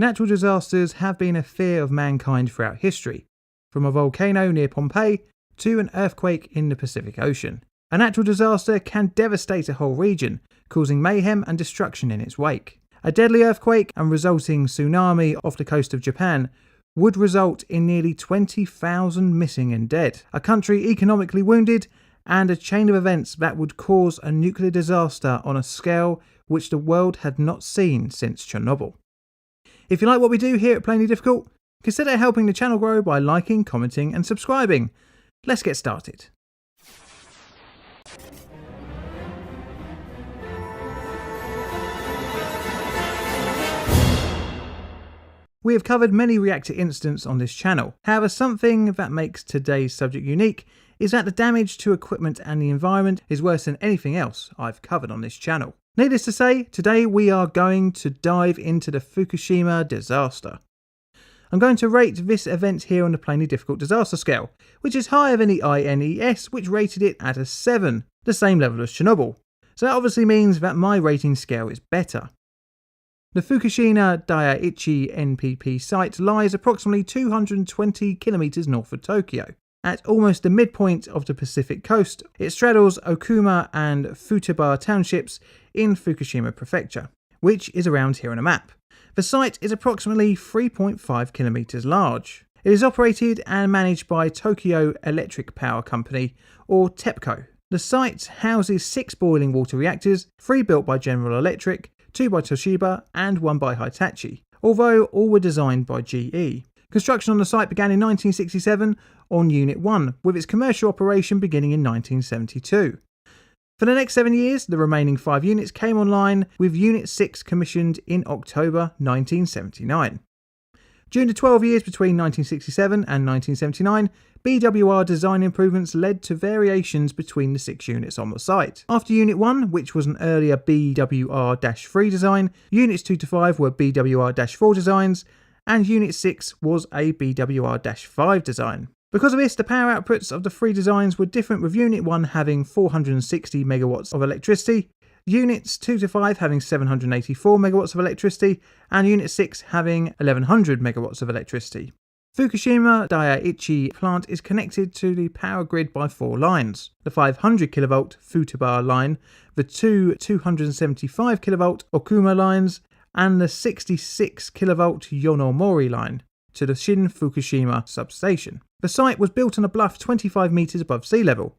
Natural disasters have been a fear of mankind throughout history, from a volcano near Pompeii to an earthquake in the Pacific Ocean. A natural disaster can devastate a whole region, causing mayhem and destruction in its wake. A deadly earthquake and resulting tsunami off the coast of Japan would result in nearly 20,000 missing and dead, a country economically wounded, and a chain of events that would cause a nuclear disaster on a scale which the world had not seen since Chernobyl. If you like what we do here at Plainly Difficult, consider helping the channel grow by liking, commenting and subscribing. Let's get started. We have covered many reactor incidents on this channel. However, something that makes today's subject unique is that the damage to equipment and the environment is worse than anything else I've covered on this channel. Needless to say, today we are going to dive into the Fukushima disaster. I'm going to rate this event here on the Plainly Difficult disaster scale, which is higher than the INES, which rated it at a 7, the same level as Chernobyl. So that obviously means that my rating scale is better. The Fukushima Daiichi NPP site lies approximately 220 kilometers north of Tokyo. At almost the midpoint of the Pacific coast, it straddles Okuma and Futaba townships in Fukushima Prefecture, which is around here on a map. The site is approximately 3.5 kilometers large. It is operated and managed by Tokyo Electric Power Company, or TEPCO. The site houses 6 boiling water reactors, 3 built by General Electric, 2 by Toshiba and 1 by Hitachi, although all were designed by GE. Construction on the site began in 1967 on Unit 1, with its commercial operation beginning in 1972. For the next 7 years, the remaining 5 units came online, with Unit 6 commissioned in October 1979. During the 12 years between 1967 and 1979, BWR design improvements led to variations between the 6 units on the site. After Unit 1, which was an earlier BWR-3 design, Units 2 to 5 were BWR-4 designs, and Unit 6 was a BWR-5 design. Because of this, the power outputs of the 3 designs were different, with Unit 1 having 460 megawatts of electricity, Units 2 to 5 having 784 megawatts of electricity, and Unit 6 having 1100 megawatts of electricity. Fukushima Daiichi plant is connected to the power grid by 4 lines: the 500 kV Futaba line, the 2 275 kV Okuma lines, and the 66 kV Yonomori line to the Shin Fukushima substation. The site was built on a bluff 25 metres above sea level.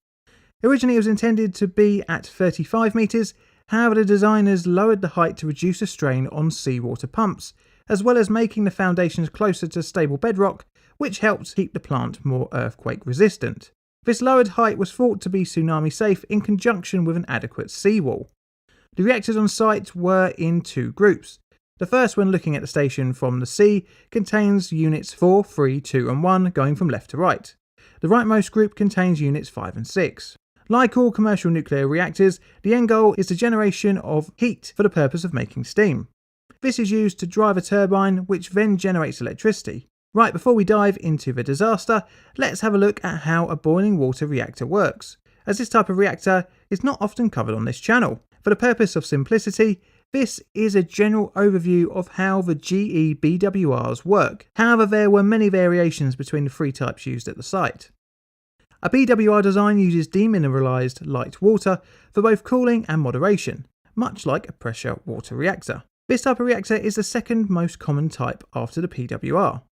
Originally it was intended to be at 35 metres, however the designers lowered the height to reduce the strain on seawater pumps, as well as making the foundations closer to stable bedrock, which helped keep the plant more earthquake resistant. This lowered height was thought to be tsunami safe in conjunction with an adequate seawall. The reactors on site were in 2 groups. The first, when looking at the station from the sea, contains units 4, 3, 2 and 1 going from left to right. The rightmost group contains units 5 and 6. Like all commercial nuclear reactors, the end goal is the generation of heat for the purpose of making steam. This is used to drive a turbine, which then generates electricity. Right, before we dive into the disaster, let's have a look at how a boiling water reactor works, as this type of reactor is not often covered on this channel. For the purpose of simplicity, this is a general overview of how the GE BWRs work. However, there were many variations between the 3 types used at the site. A BWR design uses demineralized light water for both cooling and moderation, much like a pressure water reactor. This type of reactor is the second most common type after the PWR.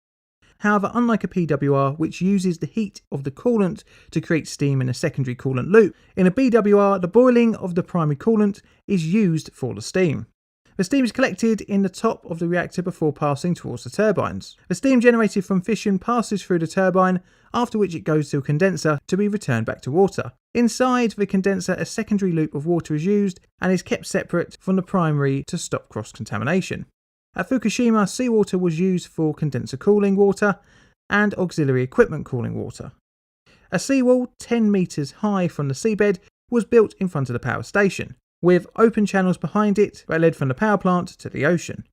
However, unlike a PWR, which uses the heat of the coolant to create steam in a secondary coolant loop, in a BWR the boiling of the primary coolant is used for the steam. The steam is collected in the top of the reactor before passing towards the turbines. The steam generated from fission passes through the turbine, after which it goes to a condenser to be returned back to water. Inside the condenser, a secondary loop of water is used and is kept separate from the primary to stop cross-contamination. At Fukushima, seawater was used for condenser cooling water and auxiliary equipment cooling water. A seawall 10 metres high from the seabed was built in front of the power station, with open channels behind it that led from the power plant to the ocean.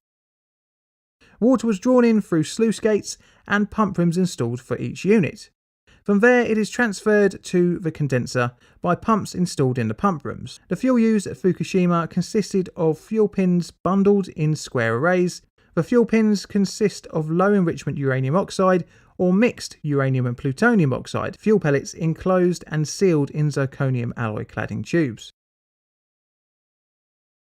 Water was drawn in through sluice gates and pump rooms installed for each unit. From there it is transferred to the condenser by pumps installed in the pump rooms. The fuel used at Fukushima consisted of fuel pins bundled in square arrays The fuel pins consist of low enrichment uranium oxide or mixed uranium and plutonium oxide fuel pellets enclosed and sealed in zirconium alloy cladding tubes.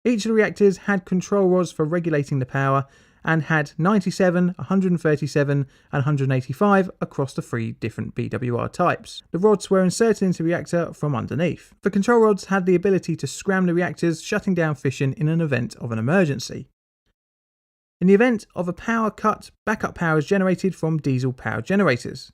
Each of the reactors had control rods for regulating the power and had 97, 137 and 185 across the 3 different BWR types. The rods were inserted into the reactor from underneath. The control rods had the ability to scram the reactors, shutting down fission in an event of an emergency. In the event of a power cut, backup power is generated from diesel power generators.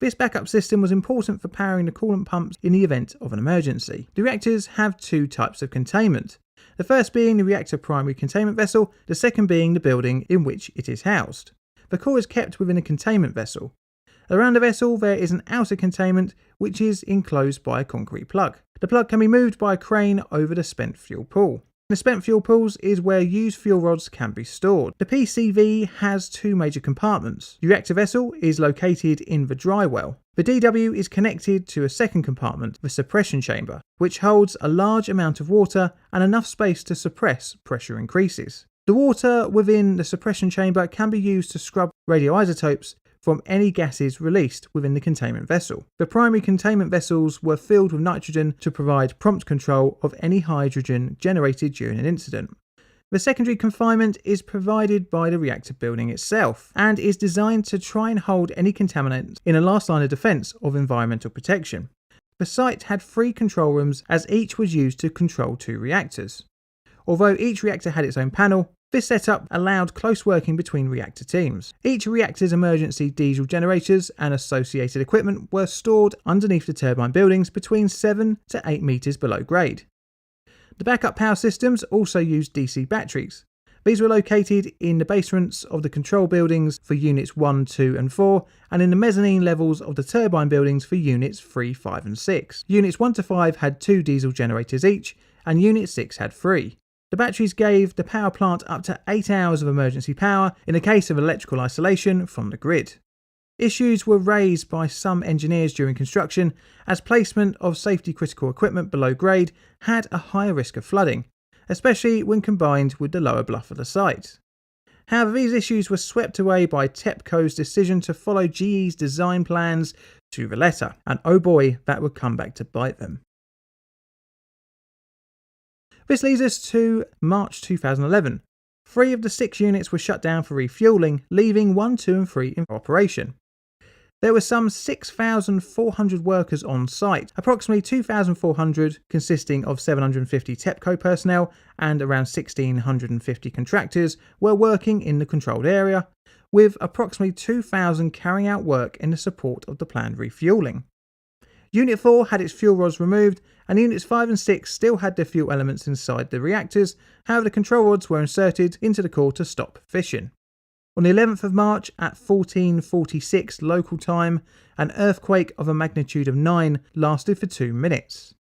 This backup system was important for powering the coolant pumps in the event of an emergency. The reactors have 2 types of containment. The first being the reactor primary containment vessel, the second being the building in which it is housed. The core is kept within a containment vessel. Around the vessel there is an outer containment which is enclosed by a concrete plug. The plug can be moved by a crane over the spent fuel pool. The spent fuel pools is where used fuel rods can be stored. The PCV has 2 major compartments. The reactor vessel is located in the dry well. The DW is connected to a second compartment, the suppression chamber, which holds a large amount of water and enough space to suppress pressure increases. The water within the suppression chamber can be used to scrub radioisotopes from any gases released within the containment vessel. The primary containment vessels were filled with nitrogen to provide prompt control of any hydrogen generated during an incident. The secondary confinement is provided by the reactor building itself and is designed to try and hold any contaminants in a last line of defence of environmental protection. The site had 3 control rooms as each was used to control 2 reactors. Although each reactor had its own panel, this setup allowed close working between reactor teams. Each reactor's emergency diesel generators and associated equipment were stored underneath the turbine buildings between 7 to 8 metres below grade. The backup power systems also used DC batteries. These were located in the basements of the control buildings for units 1, 2 and 4 and in the mezzanine levels of the turbine buildings for units 3, 5 and 6. Units 1 to 5 had 2 diesel generators each and unit 6 had 3. The batteries gave the power plant up to 8 hours of emergency power in the case of electrical isolation from the grid. Issues were raised by some engineers during construction as placement of safety critical equipment below grade had a higher risk of flooding, especially when combined with the lower bluff of the site. However, these issues were swept away by TEPCO's decision to follow GE's design plans to the letter, and oh boy, that would come back to bite them. This leads us to March 2011. 3 of the 6 units were shut down for refuelling, leaving 1, 2 and 3 in operation. There were some 6,400 workers on site, approximately 2,400 consisting of 750 TEPCO personnel and around 1,650 contractors were working in the controlled area, with approximately 2,000 carrying out work in the support of the planned refuelling. Unit 4 had its fuel rods removed and Units 5 and 6 still had their fuel elements inside the reactors, however the control rods were inserted into the core to stop fission. On the 11th of March at 14:46 local time, an earthquake of a magnitude of 9 lasted for 2 minutes.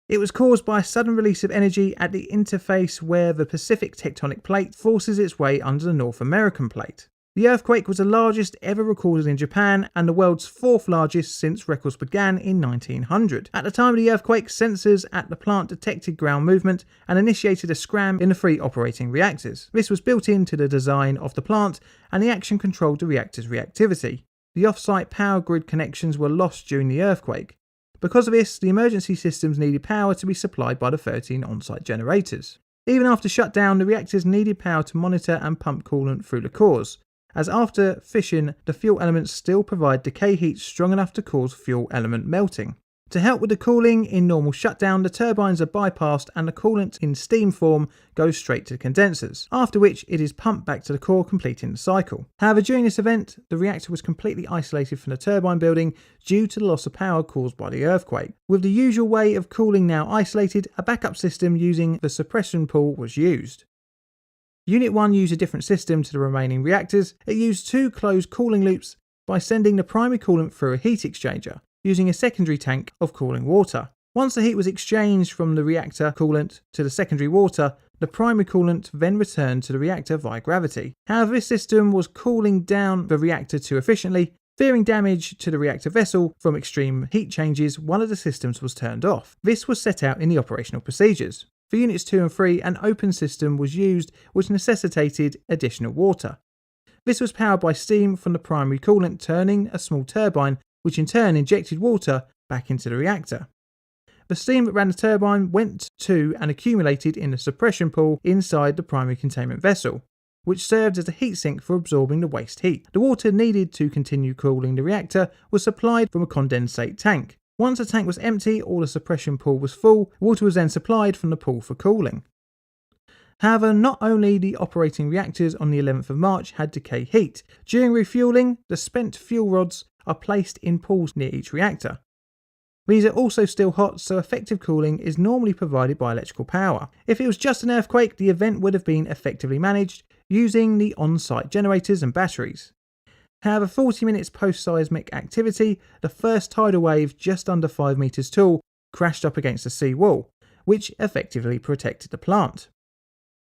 It was caused by a sudden release of energy at the interface where the Pacific tectonic plate forces its way under the North American plate. The earthquake was the largest ever recorded in Japan and the world's 4th largest since records began in 1900. At the time of the earthquake, sensors at the plant detected ground movement and initiated a scram in the 3 operating reactors. This was built into the design of the plant and the action controlled the reactor's reactivity. The off-site power grid connections were lost during the earthquake. Because of this, the emergency systems needed power to be supplied by the 13 on-site generators. Even after shutdown, the reactors needed power to monitor and pump coolant through the cores, as after fission, the fuel elements still provide decay heat strong enough to cause fuel element melting. To help with the cooling in normal shutdown, the turbines are bypassed and the coolant in steam form goes straight to the condensers, after which it is pumped back to the core, completing the cycle. However, during this event, the reactor was completely isolated from the turbine building due to the loss of power caused by the earthquake. With the usual way of cooling now isolated, a backup system using the suppression pool was used. Unit 1 used a different system to the remaining reactors. It used 2 closed cooling loops by sending the primary coolant through a heat exchanger, using a secondary tank of cooling water. Once the heat was exchanged from the reactor coolant to the secondary water, the primary coolant then returned to the reactor via gravity. However, this system was cooling down the reactor too efficiently. Fearing damage to the reactor vessel from extreme heat changes, one of the systems was turned off. This was set out in the operational procedures. For Units 2 and 3, an open system was used which necessitated additional water. This was powered by steam from the primary coolant turning a small turbine, which in turn injected water back into the reactor. The steam that ran the turbine went to and accumulated in the suppression pool inside the primary containment vessel, which served as a heat sink for absorbing the waste heat. The water needed to continue cooling the reactor was supplied from a condensate tank. Once the tank was empty or the suppression pool was full, water was then supplied from the pool for cooling. However, not only the operating reactors on the 11th of March had decay heat. During refueling, the spent fuel rods are placed in pools near each reactor. These are also still hot, so effective cooling is normally provided by electrical power. If it was just an earthquake, the event would have been effectively managed using the on-site generators and batteries. However, 40 minutes post-seismic activity, the first tidal wave, just under 5 meters tall, crashed up against the sea wall, which effectively protected the plant.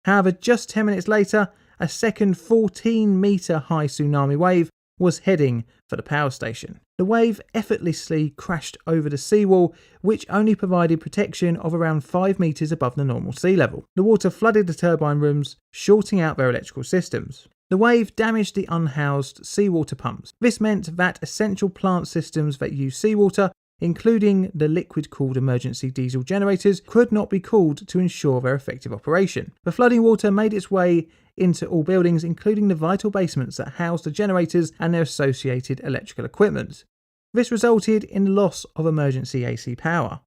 However, just 10 minutes later, a second 14-meter high tsunami wave was heading for the power station. The wave effortlessly crashed over the seawall, which only provided protection of around 5 meters above the normal sea level. The water flooded the turbine rooms, shorting out their electrical systems. The wave damaged the unhoused seawater pumps. This meant that essential plant systems that use seawater, including the liquid-cooled emergency diesel generators, could not be cooled to ensure their effective operation. The flooding water made its way into all buildings, including the vital basements that housed the generators and their associated electrical equipment. This resulted in the loss of emergency AC power.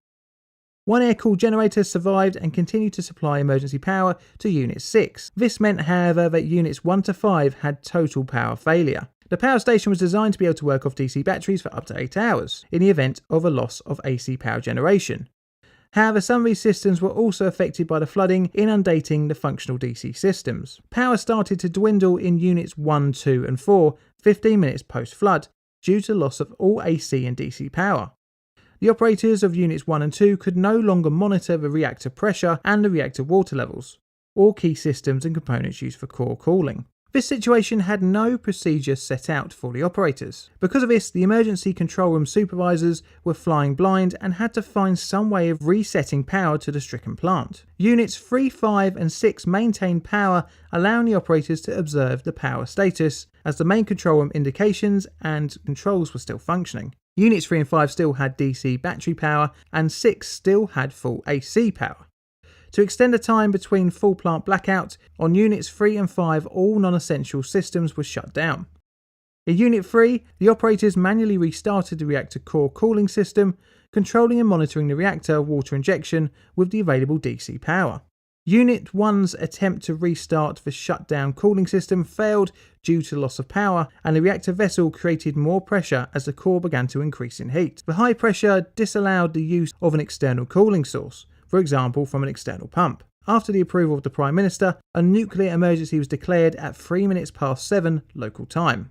One air-cooled generator survived and continued to supply emergency power to Unit 6. This meant, however, that Units 1 to 5 had total power failure. The power station was designed to be able to work off DC batteries for up to 8 hours, in the event of a loss of AC power generation. However, some of these systems were also affected by the flooding, inundating the functional DC systems. Power started to dwindle in Units 1, 2 and 4, 15 minutes post-flood, due to loss of all AC and DC power. The operators of Units 1 and 2 could no longer monitor the reactor pressure and the reactor water levels, or key systems and components used for core cooling. This situation had no procedure set out for the operators. Because of this, the emergency control room supervisors were flying blind and had to find some way of resetting power to the stricken plant. Units 3, 5 and 6 maintained power, allowing the operators to observe the power status, as the main control room indications and controls were still functioning. Units 3 and 5 still had DC battery power, and 6 still had full AC power. To extend the time between full plant blackout, on Units 3 and 5 all non-essential systems were shut down. In Unit 3, the operators manually restarted the reactor core cooling system, controlling and monitoring the reactor water injection with the available DC power. Unit 1's attempt to restart the shutdown cooling system failed due to loss of power, and the reactor vessel created more pressure as the core began to increase in heat. The high pressure disallowed the use of an external cooling source, for example from an external pump. After the approval of the Prime Minister, a nuclear emergency was declared at 3 minutes past 7 local time.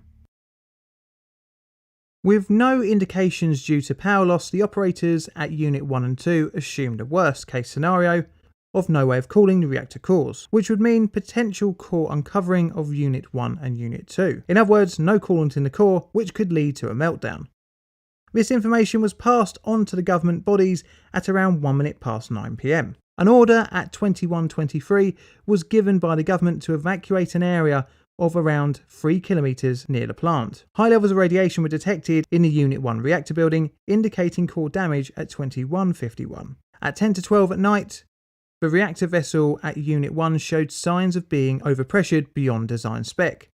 With no indications due to power loss, the operators at Unit 1 and 2 assumed a worst case scenario of no way of cooling the reactor cores, which would mean potential core uncovering of Unit 1 and Unit 2. In other words, no coolant in the core, which could lead to a meltdown. This information was passed on to the government bodies at around 1 minute past 9 PM. An order at 21:23 was given by the government to evacuate an area of around 3 kilometers near the plant. High levels of radiation were detected in the Unit 1 reactor building, indicating core damage at 21:51. At 10 to 12 at night, the reactor vessel at Unit 1 showed signs of being overpressured beyond design spec.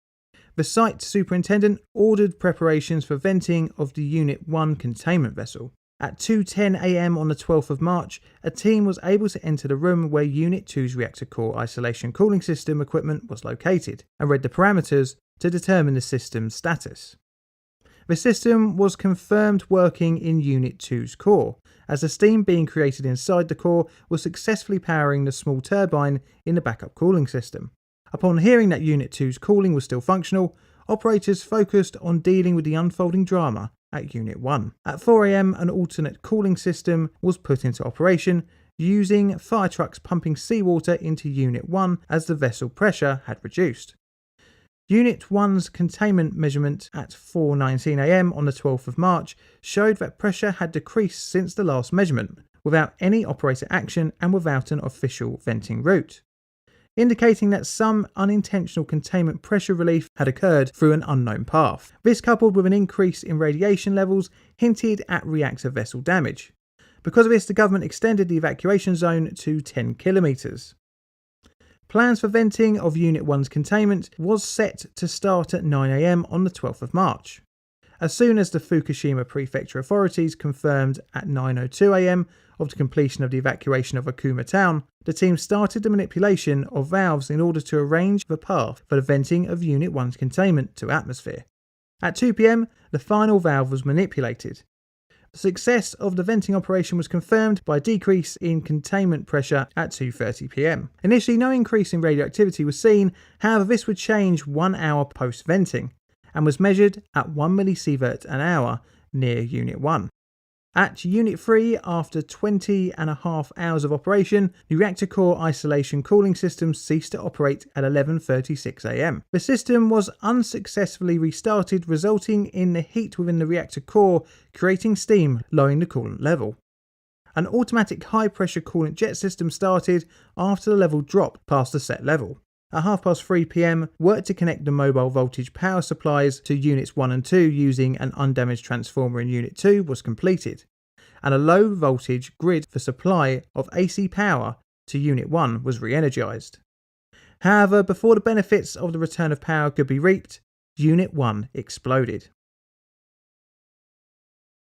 The site superintendent ordered preparations for venting of the Unit 1 containment vessel. At 2:10 AM on the 12th of March, a team was able to enter the room where Unit 2's reactor core isolation cooling system equipment was located, and read the parameters to determine the system's status. The system was confirmed working in Unit 2's core, as the steam being created inside the core was successfully powering the small turbine in the backup cooling system. Upon hearing that Unit 2's cooling was still functional, operators focused on dealing with the unfolding drama at Unit 1. At 4 AM, an alternate cooling system was put into operation, using fire trucks pumping seawater into Unit 1 as the vessel pressure had reduced. Unit 1's containment measurement at 4:19 AM on the 12th of March showed that pressure had decreased since the last measurement, without any operator action and without an official venting route, indicating that some unintentional containment pressure relief had occurred through an unknown path. This, coupled with an increase in radiation levels, hinted at reactor vessel damage. Because of this, the government extended the evacuation zone to 10 kilometres. Plans for venting of Unit 1's containment was set to start at 9 AM on the 12th of March. As soon as the Fukushima prefecture authorities confirmed at 9:02 AM of the completion of the evacuation of Okuma town, the team started the manipulation of valves in order to arrange the path for the venting of Unit 1's containment to atmosphere. At 2 PM, the final valve was manipulated. The success of the venting operation was confirmed by a decrease in containment pressure at 2:30 PM. Initially, no increase in radioactivity was seen, however this would change 1 hour post-venting, and was measured at 1 millisievert an hour near Unit 1. At Unit 3, after 20.5 hours of operation, the reactor core isolation cooling system ceased to operate at 11:36 AM. The system was unsuccessfully restarted, resulting in the heat within the reactor core creating steam, lowering the coolant level. An automatic high-pressure coolant jet system started after the level dropped past the set level. At 3:30 PM, work to connect the mobile voltage power supplies to Units 1 and 2 using an undamaged transformer in Unit 2 was completed, and a low voltage grid for supply of AC power to Unit 1 was re-energised. However, before the benefits of the return of power could be reaped, Unit 1 exploded.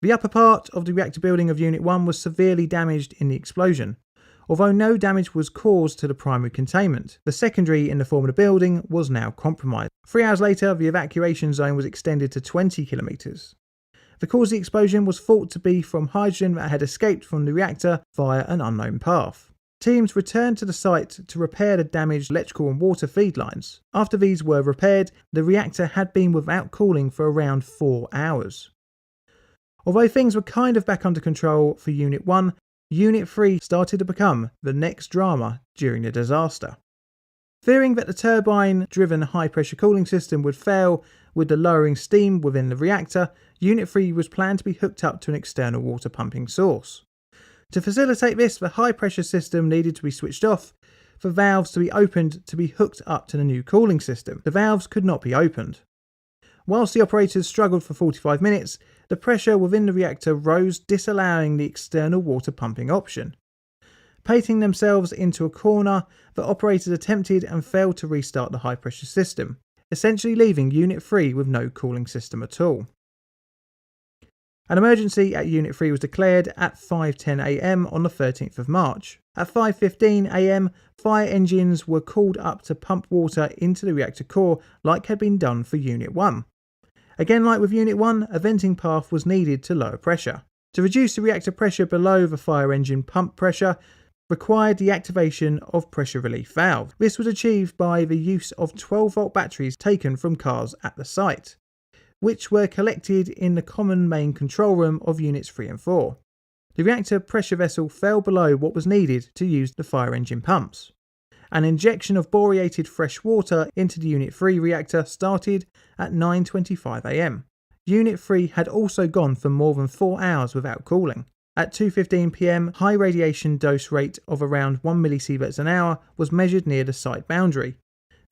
The upper part of the reactor building of Unit 1 was severely damaged in the explosion. Although no damage was caused to the primary containment, the secondary in the form of the building was now compromised. 3 hours later, the evacuation zone was extended to 20 kilometres. The cause of the explosion was thought to be from hydrogen that had escaped from the reactor via an unknown path. Teams returned to the site to repair the damaged electrical and water feed lines. After these were repaired, the reactor had been without cooling for around 4 hours. Although things were kind of back under control for Unit 1, Unit 3 started to become the next drama during the disaster. Fearing that the turbine-driven high-pressure cooling system would fail with the lowering steam within the reactor, Unit 3 was planned to be hooked up to an external water pumping source. To facilitate this, the high-pressure system needed to be switched off for valves to be opened to be hooked up to the new cooling system. The valves could not be opened. Whilst the operators struggled for 45 minutes, the pressure within the reactor rose, disallowing the external water pumping option. Painting themselves into a corner, the operators attempted and failed to restart the high-pressure system, essentially leaving Unit 3 with no cooling system at all. An emergency at Unit 3 was declared at 5:10 AM on the 13th of March. At 5:15 AM, fire engines were called up to pump water into the reactor core like had been done for Unit 1. Again, like with Unit 1, a venting path was needed to lower pressure. To reduce the reactor pressure below the fire engine pump pressure required the activation of pressure relief valve. This was achieved by the use of 12-volt batteries taken from cars at the site, which were collected in the common main control room of Units 3 and 4. The reactor pressure vessel fell below what was needed to use the fire engine pumps. An injection of borated fresh water into the Unit 3 reactor started at 9:25 AM. Unit 3 had also gone for more than 4 hours without cooling. At 2:15 PM, high radiation dose rate of around 1 millisieverts an hour was measured near the site boundary.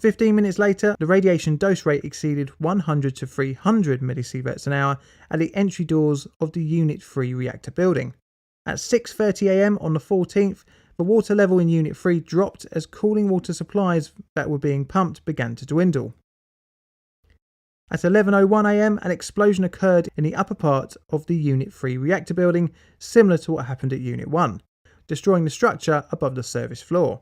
15 minutes later, the radiation dose rate exceeded 100 to 300 millisieverts an hour at the entry doors of the Unit 3 reactor building. At 6:30 AM on the 14th, the water level in Unit 3 dropped as cooling water supplies that were being pumped began to dwindle. At 11:01 AM, an explosion occurred in the upper part of the Unit 3 reactor building, similar to what happened at Unit 1, destroying the structure above the service floor.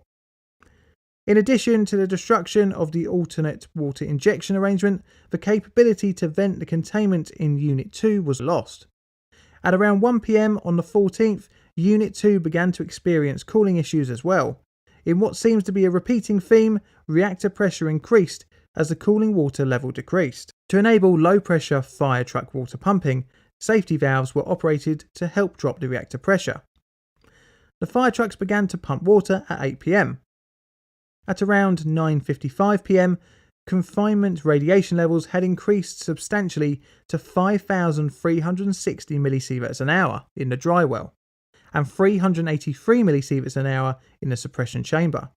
In addition to the destruction of the alternate water injection arrangement, the capability to vent the containment in Unit 2 was lost. At around 1 PM on the 14th, Unit 2 began to experience cooling issues as well. In what seems to be a repeating theme, reactor pressure increased as the cooling water level decreased. To enable low-pressure fire truck water pumping, safety valves were operated to help drop the reactor pressure. The fire trucks began to pump water at 8 PM. At around 9:55 PM, confinement radiation levels had increased substantially to 5,360 millisieverts an hour in the dry well. and 383 millisieverts an hour in the suppression chamber.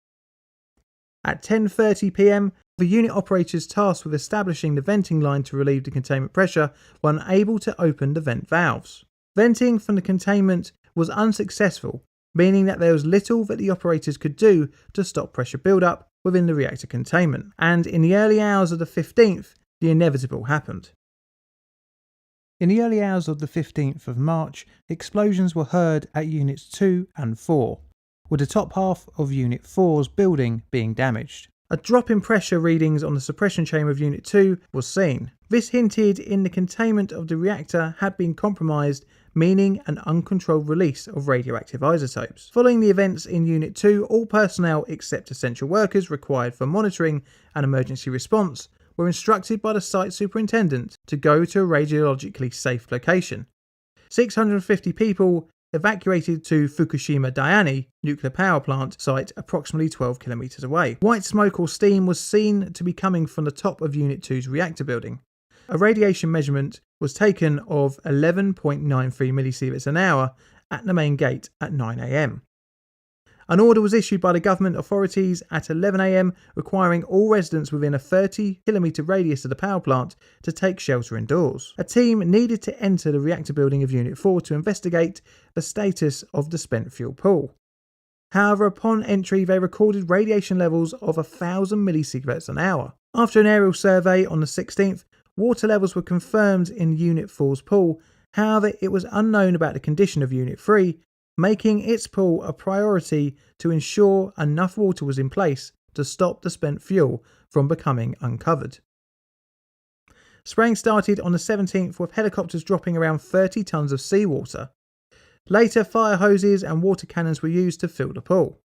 At 10:30 p.m, the unit operators tasked with establishing the venting line to relieve the containment pressure were unable to open the vent valves. Venting from the containment was unsuccessful, meaning that there was little that the operators could do to stop pressure buildup within the reactor containment, and in the early hours of the 15th, the inevitable happened. In the early hours of the 15th of March, explosions were heard at Units 2 and 4, with the top half of Unit 4's building being damaged. A drop in pressure readings on the suppression chamber of Unit 2 was seen. This hinted in the containment of the reactor had been compromised, meaning an uncontrolled release of radioactive isotopes. Following the events in Unit 2, all personnel except essential workers required for monitoring and emergency response were instructed by the site superintendent to go to a radiologically safe location. 650 people evacuated to Fukushima Daiichi nuclear power plant site approximately 12 kilometers away. White smoke or steam was seen to be coming from the top of Unit 2's reactor building. A radiation measurement was taken of 11.93 millisieverts an hour at the main gate at 9 a.m. An order was issued by the government authorities at 11 a.m. requiring all residents within a 30-kilometre radius of the power plant to take shelter indoors. A team needed to enter the reactor building of Unit 4 to investigate the status of the spent fuel pool. However, upon entry they recorded radiation levels of 1,000 millisieverts an hour. After an aerial survey on the 16th, water levels were confirmed in Unit 4's pool. However, it was unknown about the condition of Unit 3, making its pool a priority to ensure enough water was in place to stop the spent fuel from becoming uncovered. Spraying started on the 17th with helicopters dropping around 30 tonnes of seawater. Later, fire hoses and water cannons were used to fill the pool.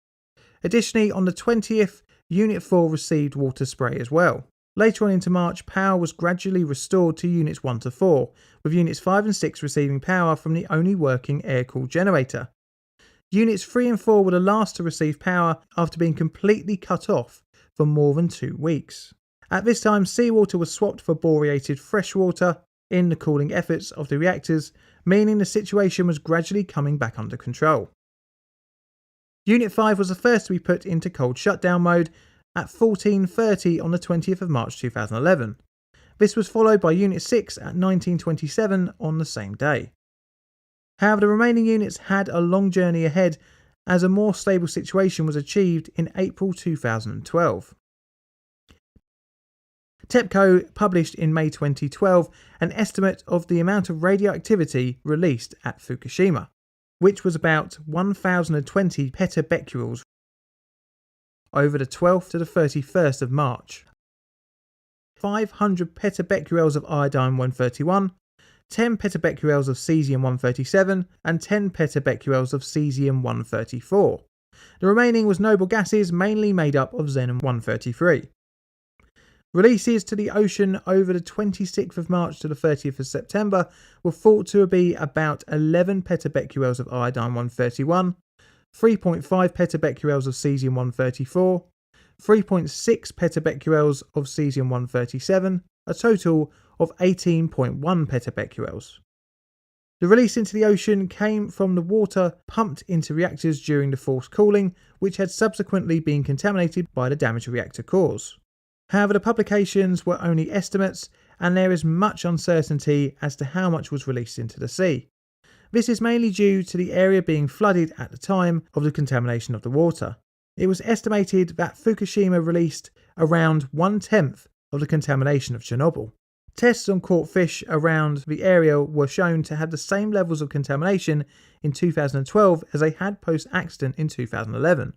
Additionally, on the 20th, Unit 4 received water spray as well. Later on into March, power was gradually restored to Units 1 to 4, with Units 5 and 6 receiving power from the only working air-cooled generator. Units 3 and 4 were the last to receive power after being completely cut off for more than 2 weeks. At this time, seawater was swapped for boreated freshwater in the cooling efforts of the reactors, meaning the situation was gradually coming back under control. Unit 5 was the first to be put into cold shutdown mode at 14:30 on the 20th of March 2011. This was followed by Unit 6 at 19:27 on the same day. However, the remaining units had a long journey ahead as a more stable situation was achieved in April 2012. TEPCO published in May 2012 an estimate of the amount of radioactivity released at Fukushima, which was about 1,020 petabecquerels over the 12th to the 31st of March. 500 petabecquerels of iodine-131, 10 petabecquerels of cesium-137 and 10 petabecquerels of cesium-134. The remaining was noble gases mainly made up of xenon-133. Releases to the ocean over the 26th of March to the 30th of September were thought to be about 11 petabecquerels of iodine-131, 3.5 petabecquerels of cesium-134, 3.6 petabecquerels of cesium-137, a total of 18.1 petabecquerels. The release into the ocean came from the water pumped into reactors during the forced cooling, which had subsequently been contaminated by the damage the reactor caused. However, the publications were only estimates, and there is much uncertainty as to how much was released into the sea. This is mainly due to the area being flooded at the time of the contamination of the water. It was estimated that Fukushima released around 1/10 of the contamination of Chernobyl. Tests on caught fish around the area were shown to have the same levels of contamination in 2012 as they had post-accident in 2011,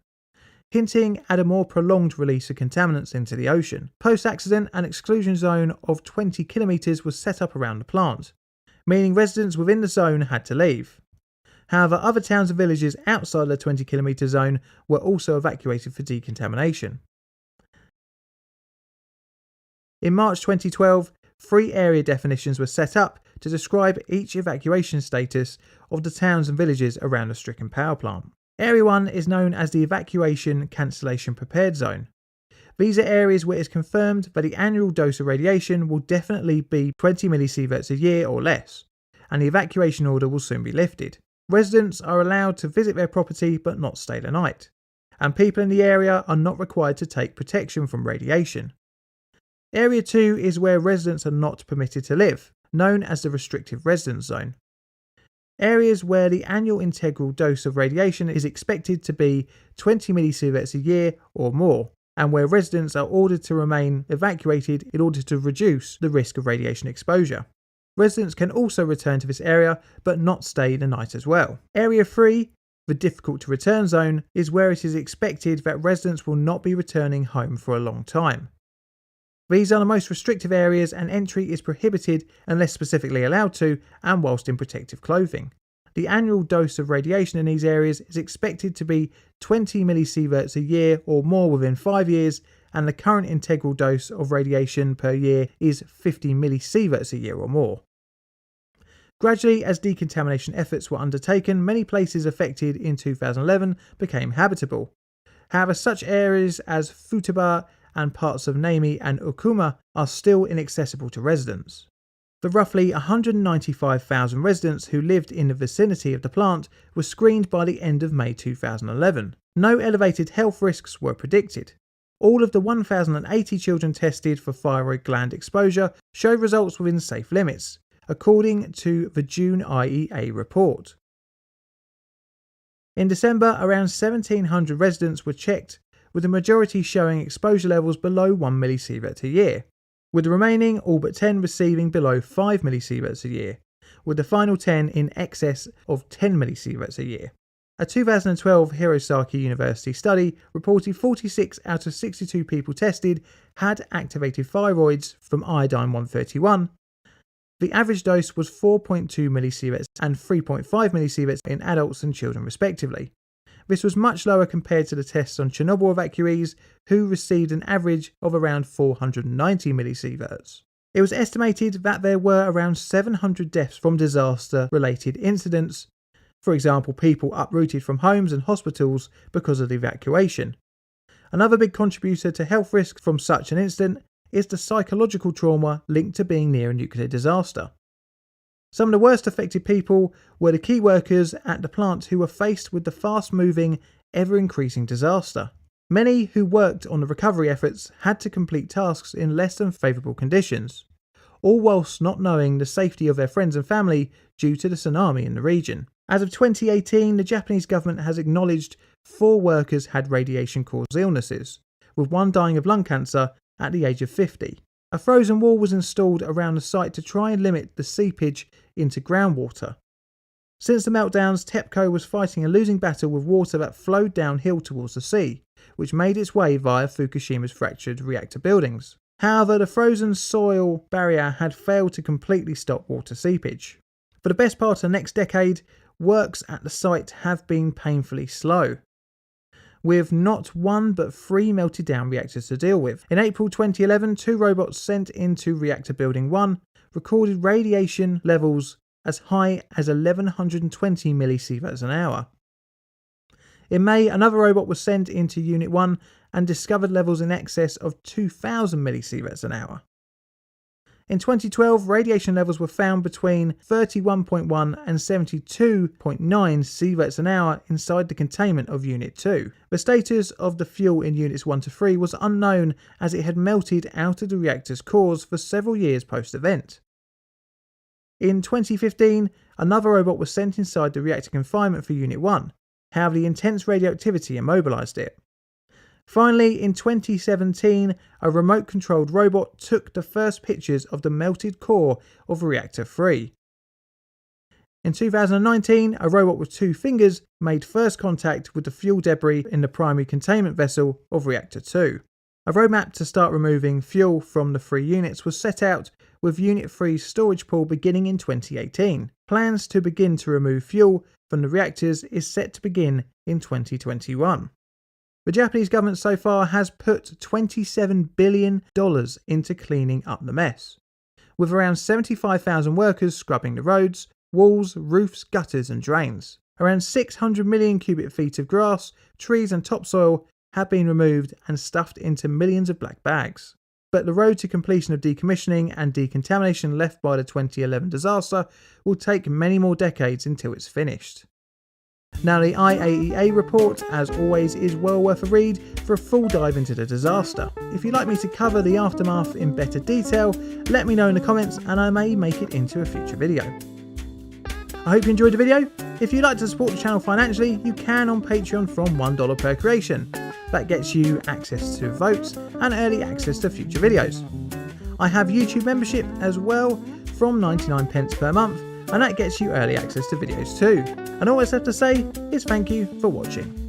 hinting at a more prolonged release of contaminants into the ocean. Post-accident, an exclusion zone of 20 kilometres was set up around the plant, meaning residents within the zone had to leave. However, other towns and villages outside the 20-kilometre zone were also evacuated for decontamination. In March 2012, 3 area definitions were set up to describe each evacuation status of the towns and villages around the stricken power plant. Area 1 is known as the Evacuation Cancellation Prepared Zone. These are areas where it is confirmed that the annual dose of radiation will definitely be 20 millisieverts a year or less, and the evacuation order will soon be lifted. Residents are allowed to visit their property but not stay the night, and people in the area are not required to take protection from radiation. Area 2 is where residents are not permitted to live, known as the restrictive residence zone. Areas where the annual integral dose of radiation is expected to be 20 millisieverts a year or more, and where residents are ordered to remain evacuated in order to reduce the risk of radiation exposure. Residents can also return to this area but not stay the night as well. Area 3, the difficult to return zone, is where it is expected that residents will not be returning home for a long time. These are the most restrictive areas, and entry is prohibited unless specifically allowed to and whilst in protective clothing. The annual dose of radiation in these areas is expected to be 20 millisieverts a year or more within 5 years, and the current integral dose of radiation per year is 50 millisieverts a year or more. Gradually, as decontamination efforts were undertaken, many places affected in 2011 became habitable. However, such areas as Futaba and parts of Nami and Okuma are still inaccessible to residents. The roughly 195,000 residents who lived in the vicinity of the plant were screened by the end of May 2011. No elevated health risks were predicted. All of the 1,080 children tested for thyroid gland exposure showed results within safe limits, according to the June IEA report. In December, around 1,700 residents were checked, with the majority showing exposure levels below 1 millisievert a year, with the remaining all but 10 receiving below 5 millisieverts a year, with the final 10 in excess of 10 millisieverts a year. A 2012 Hirosaki University study reported 46 out of 62 people tested had activated thyroids from iodine-131. The average dose was 4.2 millisieverts and 3.5 millisieverts in adults and children respectively. This was much lower compared to the tests on Chernobyl evacuees, who received an average of around 490 millisieverts. It was estimated that there were around 700 deaths from disaster-related incidents, for example, people uprooted from homes and hospitals because of the evacuation. Another big contributor to health risks from such an incident is the psychological trauma linked to being near a nuclear disaster. Some of the worst affected people were the key workers at the plant who were faced with the fast-moving, ever-increasing disaster. Many who worked on the recovery efforts had to complete tasks in less than favourable conditions, all whilst not knowing the safety of their friends and family due to the tsunami in the region. As of 2018, the Japanese government has acknowledged 4 workers had radiation-caused illnesses, with one dying of lung cancer at the age of 50. A frozen wall was installed around the site to try and limit the seepage into groundwater. Since the meltdowns, TEPCO was fighting a losing battle with water that flowed downhill towards the sea, which made its way via Fukushima's fractured reactor buildings. However, the frozen soil barrier had failed to completely stop water seepage. For the best part of the next decade, works at the site have been painfully slow, with not 1 but 3 melted down reactors to deal with. In April 2011, 2 robots sent into Reactor Building 1 recorded radiation levels as high as 1120 millisieverts an hour. In May, another robot was sent into Unit 1 and discovered levels in excess of 2000 millisieverts an hour. In 2012, radiation levels were found between 31.1 and 72.9 sieverts an hour inside the containment of Unit 2. The status of the fuel in Units 1 to 3 was unknown, as it had melted out of the reactor's cores for several years post-event. In 2015, another robot was sent inside the reactor confinement for Unit 1. However, the intense radioactivity immobilised it. Finally, in 2017, a remote-controlled robot took the first pictures of the melted core of Reactor 3. In 2019, a robot with 2 fingers made first contact with the fuel debris in the primary containment vessel of Reactor 2. A roadmap to start removing fuel from the 3 units was set out, with Unit 3's storage pool beginning in 2018. Plans to begin to remove fuel from the reactors is set to begin in 2021. The Japanese government so far has put $27 billion into cleaning up the mess, with around 75,000 workers scrubbing the roads, walls, roofs, gutters and drains. Around 600 million cubic feet of grass, trees and topsoil have been removed and stuffed into millions of black bags. But the road to completion of decommissioning and decontamination left by the 2011 disaster will take many more decades until it's finished. Now the IAEA report, as always, is well worth a read for a full dive into the disaster. If you'd like me to cover the aftermath in better detail, let me know in the comments and I may make it into a future video. I hope you enjoyed the video. If you'd like to support the channel financially, you can on Patreon from $1 per creation. That gets you access to votes and early access to future videos. I have YouTube membership as well from 99p per month, and that gets you early access to videos too. And all I have to say is thank you for watching.